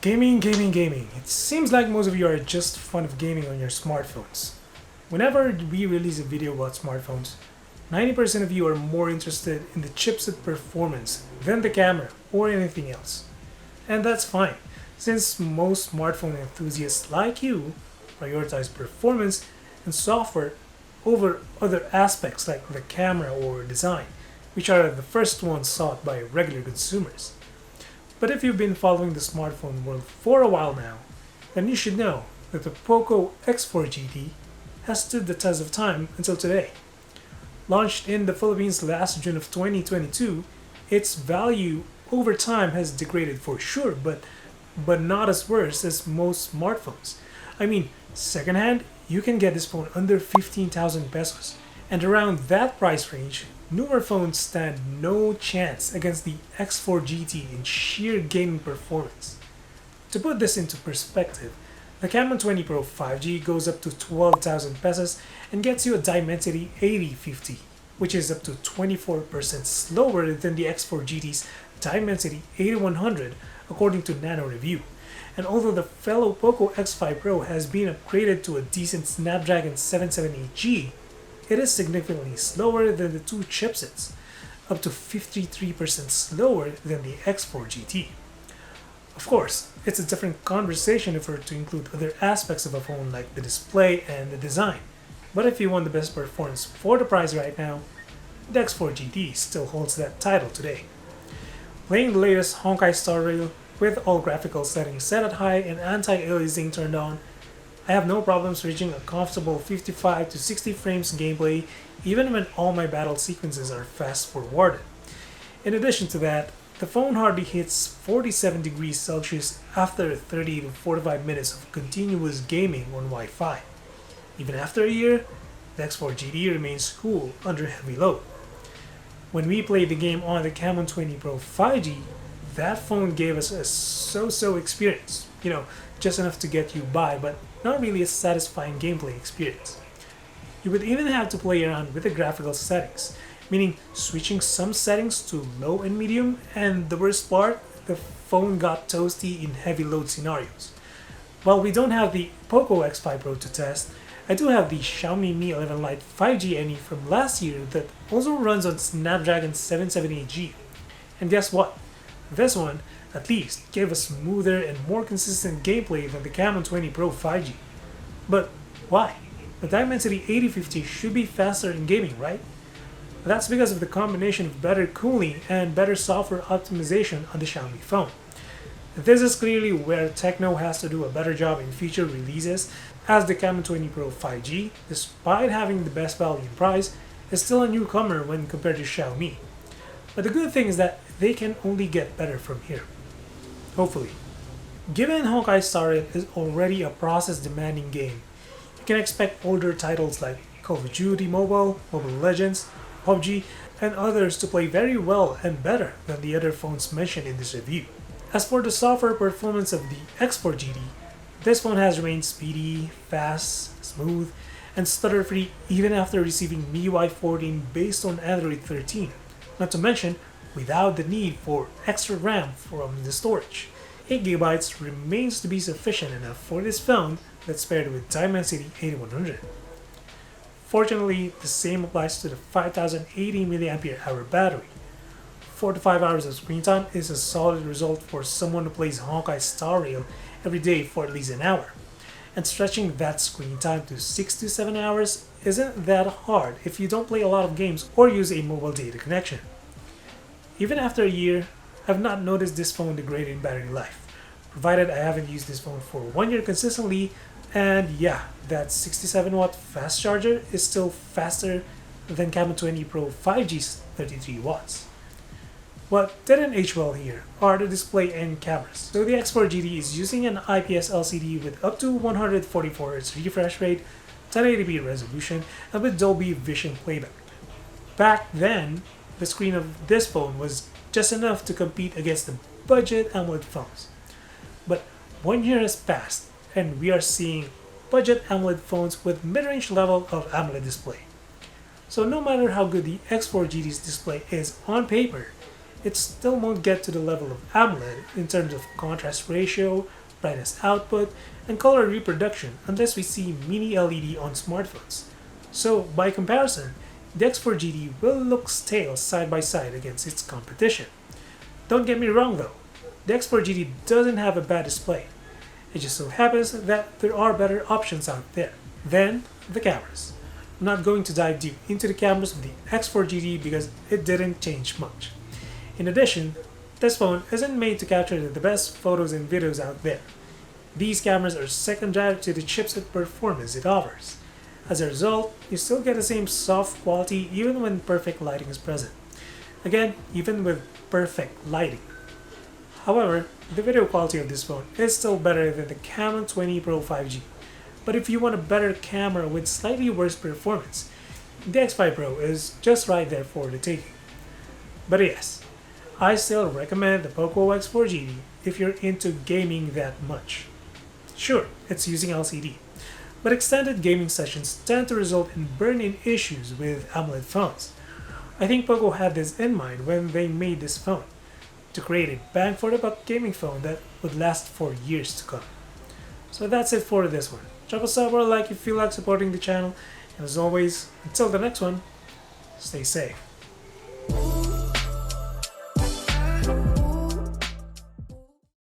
Gaming. It seems like most of you are just fond of gaming on your smartphones. Whenever we release a video about smartphones, 90% of you are more interested in the chipset performance than the camera or anything else. And that's fine, since most smartphone enthusiasts like you prioritize performance and software over other aspects like the camera or design, which are the first ones sought by regular consumers. But if you've been following the smartphone world for a while now, then you should know that the POCO X4 GT has stood the test of time until today. Launched in the Philippines last June of 2022, its value over time has degraded for sure, but not as worse as most smartphones. I mean, secondhand, you can get this phone under 15,000 pesos. And around that price range, newer phones stand no chance against the X4 GT in sheer gaming performance. To put this into perspective, the Camon 20 Pro 5G goes up to 12,000 pesos and gets you a Dimensity 8050, which is up to 24% slower than the X4 GT's Dimensity 8100 according to Nano Review. And although the fellow POCO X5 Pro has been upgraded to a decent Snapdragon 778G, it is significantly slower than the two chipsets, up to 53% slower than the X4 GT. Of course, it's a different conversation if we're to include other aspects of a phone like the display and the design. But if you want the best performance for the price right now, the X4 GT still holds that title today. Playing the latest Honkai Star Rail with all graphical settings set at high and anti-aliasing turned on, I have no problems reaching a comfortable 55 to 60 frames gameplay even when all my battle sequences are fast forwarded. In addition to that, the phone hardly hits 47 degrees Celsius after 30 to 45 minutes of continuous gaming on Wi-Fi. Even after a year, the X4 GT remains cool under heavy load. When we played the game on the Camon 20 Pro 5G, that phone gave us a so-so experience. Just enough to get you by, but not really a satisfying gameplay experience. You would even have to play around with the graphical settings, meaning switching some settings to low and medium, and the worst part, the phone got toasty in heavy load scenarios. While we don't have the POCO X5 Pro to test, I do have the Xiaomi Mi 11 Lite 5G NE from last year that also runs on Snapdragon 778G. And guess what? This one, at least, gave a smoother and more consistent gameplay than the Camon 20 Pro 5G. But why? The Dimensity 8050 should be faster in gaming, right? That's because of the combination of better cooling and better software optimization on the Xiaomi phone. This is clearly where Tecno has to do a better job in future releases, as the Camon 20 Pro 5G, despite having the best value in price, is still a newcomer when compared to Xiaomi. But the good thing is that they can only get better from here. Hopefully. Given Honkai Star Rail is already a process-demanding game, you can expect older titles like Call of Duty Mobile, Mobile Legends, PUBG, and others to play very well and better than the other phones mentioned in this review. As for the software performance of the X4 GT, this phone has remained speedy, fast, smooth, and stutter-free even after receiving MIUI 14 based on Android 13, not to mention without the need for extra RAM from the storage. 8GB remains to be sufficient enough for this phone that's paired with Dimensity 8100. Fortunately, the same applies to the 5080 mAh battery. 4 to 5 hours of screen time is a solid result for someone who plays Honkai Star Rail every day for at least an hour. And stretching that screen time to 6 to 7 hours isn't that hard if you don't play a lot of games or use a mobile data connection. Even after a year, I've not noticed this phone degrade in battery life, provided I haven't used this phone for 1 year consistently, and yeah, that 67-watt fast charger is still faster than Camon 20 Pro 5G's 33 watts. What didn't age well here are the display and cameras. So the X4 GT is using an IPS LCD with up to 144Hz refresh rate, 1080p resolution, and with Dolby Vision playback. Back then, the screen of this phone was just enough to compete against the budget AMOLED phones. But 1 year has passed, and we are seeing budget AMOLED phones with mid-range level of AMOLED display. So no matter how good the X4 GT's display is on paper, it still won't get to the level of AMOLED in terms of contrast ratio, brightness output, and color reproduction unless we see mini LED on smartphones. So, by comparison, the X4 GT will look stale side by side against its competition. Don't get me wrong though, the X4 GT doesn't have a bad display. It just so happens that there are better options out there. Then, the cameras. I'm not going to dive deep into the cameras of the X4 GT because it didn't change much. In addition, this phone isn't made to capture the best photos and videos out there. These cameras are secondary to the chipset performance it offers. As a result, you still get the same soft quality even when perfect lighting is present. Again, even with perfect lighting. However, the video quality of this phone is still better than the Camon 20 Pro 5G. But if you want a better camera with slightly worse performance, the X5 Pro is just right there for the taking. But yes, I still recommend the POCO X4 GT if you're into gaming that much. Sure, it's using LCD, but extended gaming sessions tend to result in burn-in issues with AMOLED phones. I think POCO had this in mind when they made this phone, to create a bang for the buck gaming phone that would last for years to come. So that's it for this one. Drop a sub or a like if you feel like supporting the channel, and as always, until the next one, stay safe.